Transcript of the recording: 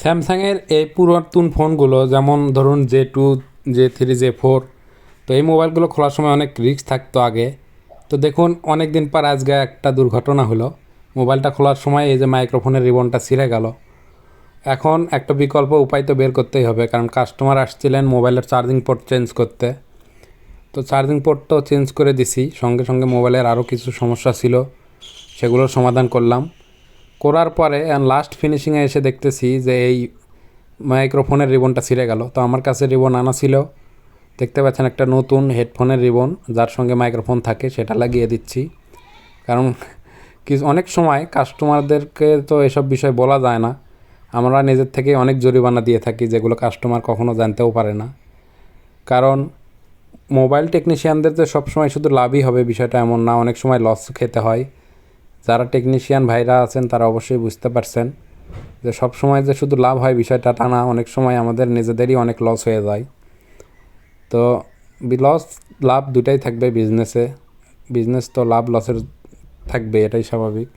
স্যামসাংয়ের এই পুরাতন ফোনগুলো যেমন ধরুন J2, J3, J4, তো এই মোবাইলগুলো খোলার সময় অনেক রিস্ক থাকতো আগে। তো দেখুন অনেক দিন পর আজকে একটা দুর্ঘটনা হলো। মোবাইলটা খোলার সময় এই যে মাইক্রোফোনের রিবনটা ছিঁড়ে গেল। এখন একটা বিকল্প উপায় তো বের করতেই হবে, কারণ কাস্টমার আসছিলেন মোবাইলের চার্জিং পোর্ট চেঞ্জ করতে। তো চার্জিং পোর্টটাও চেঞ্জ করে দিছি, সঙ্গে সঙ্গে মোবাইলের আরও কিছু সমস্যা ছিল, সেগুলোর সমাধান করলাম। করার পরে লাস্ট ফিনিশিংয়ে এসে দেখতেছি যে এই মাইক্রোফোনের রিবনটা ছিঁড়ে গেল। তো আমার কাছে রিবন আনা ছিল, দেখতে পাচ্ছেন একটা নতুন হেডফোনের রিবন যার সঙ্গে মাইক্রোফোন থাকে সেটা লাগিয়ে দিচ্ছি। কারণ কিছু অনেক সময় কাস্টমারদেরকে তো এসব বিষয় বলা যায় না, আমরা নিজের থেকে অনেক জরিমানা দিয়ে থাকি যেগুলো কাস্টমার কখনো জানতেও পারে না। কারণ মোবাইল টেকনিশিয়ানদের তো সবসময় শুধু লাভই হবে বিষয়টা এমন না, অনেক সময় লস খেতে হয়। যারা টেকনিশিয়ান ভাইরা আছেন তারা অবশ্যই বুঝতে পারছেন যে সব সময় যে শুধু লাভ হয় বিষয়টা তা না, অনেক সময় আমাদের নিজেদেরই অনেক লস হয়ে যায়। তো লস লাভ দুটাই থাকবে বিজনেসে, বিজনেস তো লাভ লসের থাকবে, এটাই স্বাভাবিক।